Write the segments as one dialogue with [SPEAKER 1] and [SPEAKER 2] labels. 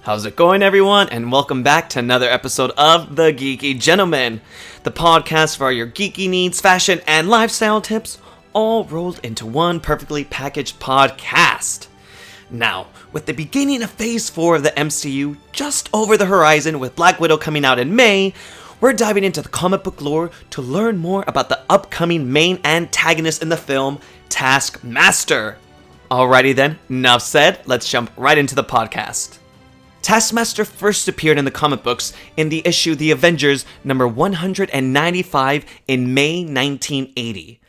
[SPEAKER 1] How's it going, everyone? And welcome back to another episode of the Geeky Gentleman, the podcast for all your geeky needs, fashion, and lifestyle tips, all rolled into one perfectly packaged podcast. Now, with the beginning of Phase 4 of the MCU just over the horizon with Black Widow coming out in May, we're diving into the comic book lore to learn more about the upcoming main antagonist in the film, Taskmaster. Alrighty then, enough said, let's jump right into the podcast. Taskmaster first appeared in the comic books in the issue The Avengers number 195 in May 1980.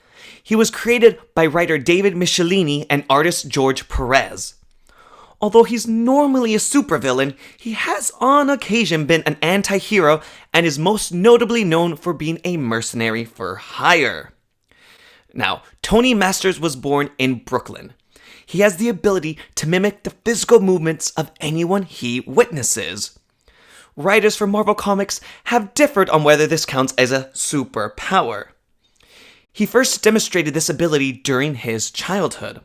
[SPEAKER 1] He was created by writer David Michelini and artist George Perez. Although he's normally a supervillain, he has on occasion been an anti-hero and is most notably known for being a mercenary for hire. Now, Tony Masters was born in Brooklyn. He has the ability to mimic the physical movements of anyone he witnesses. Writers for Marvel Comics have differed on whether this counts as a superpower. He first demonstrated this ability during his childhood.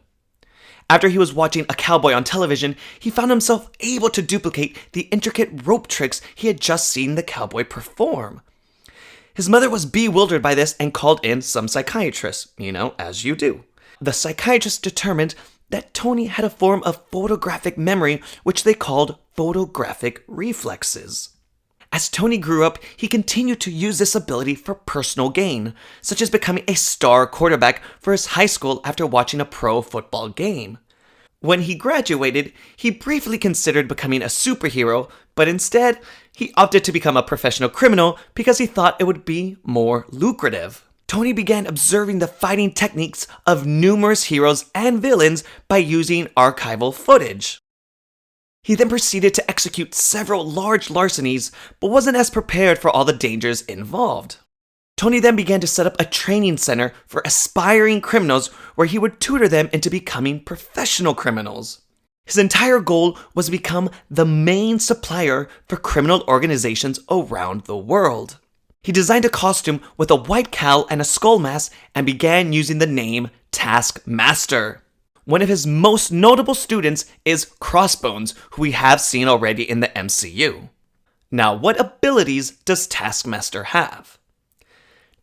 [SPEAKER 1] After he was watching a cowboy on television, he found himself able to duplicate the intricate rope tricks he had just seen the cowboy perform. His mother was bewildered by this and called in some psychiatrists, as you do. The psychiatrist determined that Tony had a form of photographic memory, which they called photographic reflexes. As Tony grew up, he continued to use this ability for personal gain, such as becoming a star quarterback for his high school after watching a pro football game. When he graduated, he briefly considered becoming a superhero, but instead, he opted to become a professional criminal because he thought it would be more lucrative. Tony began observing the fighting techniques of numerous heroes and villains by using archival footage. He then proceeded to execute several large larcenies, but wasn't as prepared for all the dangers involved. Tony then began to set up a training center for aspiring criminals where he would tutor them into becoming professional criminals. His entire goal was to become the main supplier for criminal organizations around the world. He designed a costume with a white cowl and a skull mask and began using the name Taskmaster. One of his most notable students is Crossbones, who we have seen already in the MCU. Now, what abilities does Taskmaster have?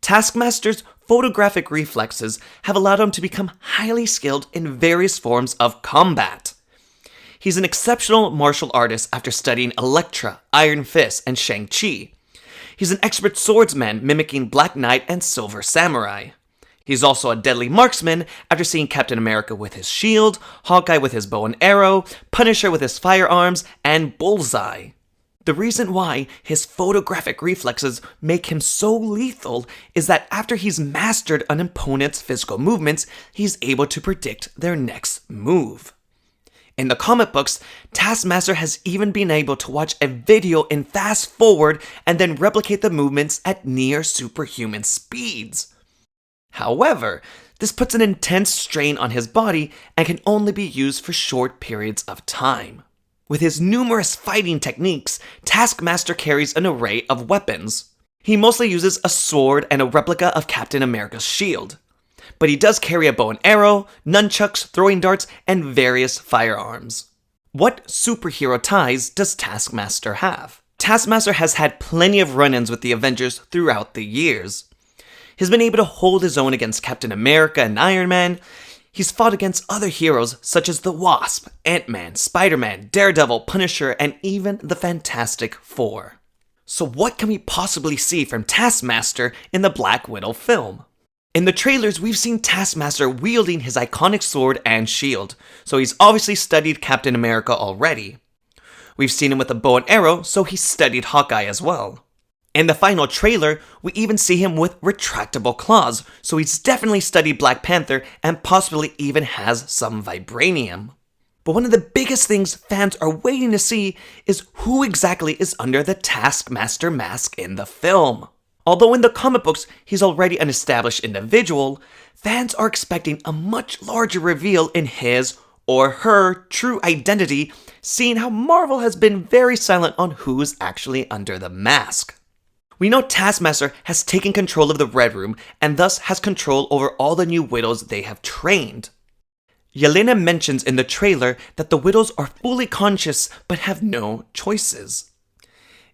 [SPEAKER 1] Taskmaster's photographic reflexes have allowed him to become highly skilled in various forms of combat. He's an exceptional martial artist after studying Elektra, Iron Fist, and Shang-Chi. He's an expert swordsman mimicking Black Knight and Silver Samurai. He's also a deadly marksman after seeing Captain America with his shield, Hawkeye with his bow and arrow, Punisher with his firearms, and Bullseye. The reason why his photographic reflexes make him so lethal is that after he's mastered an opponent's physical movements, he's able to predict their next move. In the comic books, Taskmaster has even been able to watch a video in fast forward and then replicate the movements at near superhuman speeds. However, this puts an intense strain on his body and can only be used for short periods of time. With his numerous fighting techniques, Taskmaster carries an array of weapons. He mostly uses a sword and a replica of Captain America's shield. But he does carry a bow and arrow, nunchucks, throwing darts, and various firearms. What superhero ties does Taskmaster have? Taskmaster has had plenty of run-ins with the Avengers throughout the years. He's been able to hold his own against Captain America and Iron Man. He's fought against other heroes such as the Wasp, Ant-Man, Spider-Man, Daredevil, Punisher, and even the Fantastic Four. So what can we possibly see from Taskmaster in the Black Widow film? In the trailers, we've seen Taskmaster wielding his iconic sword and shield, so he's obviously studied Captain America already. We've seen him with a bow and arrow, so he's studied Hawkeye as well. In the final trailer, we even see him with retractable claws, so he's definitely studied Black Panther and possibly even has some vibranium. But one of the biggest things fans are waiting to see is who exactly is under the Taskmaster mask in the film. Although in the comic books he's already an established individual, fans are expecting a much larger reveal in his or her true identity, seeing how Marvel has been very silent on who's actually under the mask. We know Taskmaster has taken control of the Red Room and thus has control over all the new widows they have trained. Yelena mentions in the trailer that the widows are fully conscious but have no choices.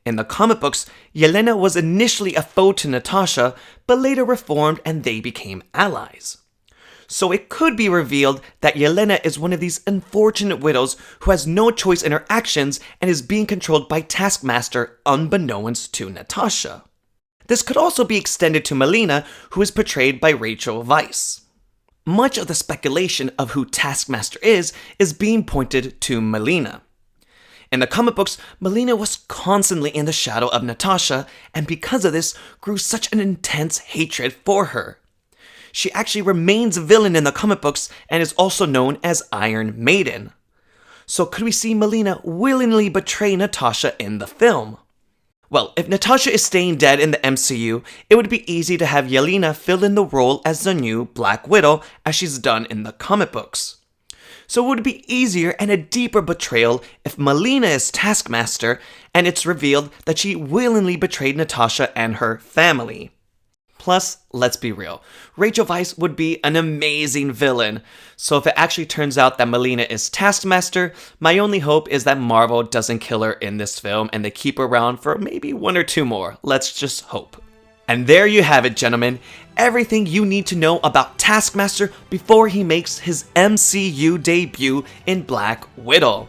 [SPEAKER 1] In the comic books, Yelena was initially a foe to Natasha, but later reformed and they became allies. So it could be revealed that Yelena is one of these unfortunate widows who has no choice in her actions and is being controlled by Taskmaster unbeknownst to Natasha. This could also be extended to Melina, who is portrayed by Rachel Weisz. Much of the speculation of who Taskmaster is being pointed to Melina. In the comic books, Melina was constantly in the shadow of Natasha, and because of this, grew such an intense hatred for her. She actually remains a villain in the comic books and is also known as Iron Maiden. So could we see Melina willingly betray Natasha in the film? Well, if Natasha is staying dead in the MCU, it would be easy to have Yelena fill in the role as the new Black Widow as she's done in the comic books. So it would be easier and a deeper betrayal if Melina is Taskmaster and it's revealed that she willingly betrayed Natasha and her family. Plus, let's be real, Rachel Weisz would be an amazing villain. So if it actually turns out that Melina is Taskmaster, my only hope is that Marvel doesn't kill her in this film and they keep her around for maybe 1 or 2 more. Let's just hope. And there you have it, gentlemen. Everything you need to know about Taskmaster before he makes his MCU debut in Black Widow.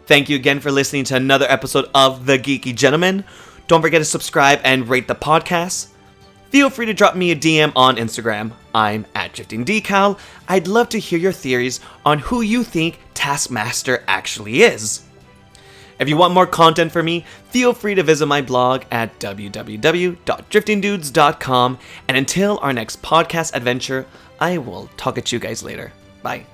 [SPEAKER 1] Thank you again for listening to another episode of The Geeky Gentleman. Don't forget to subscribe and rate the podcast. Feel free to drop me a DM on Instagram. I'm @DriftingDecal. I'd love to hear your theories on who you think Taskmaster actually is. If you want more content from me, feel free to visit my blog at www.driftingdudes.com. And until our next podcast adventure, I will talk at you guys later. Bye.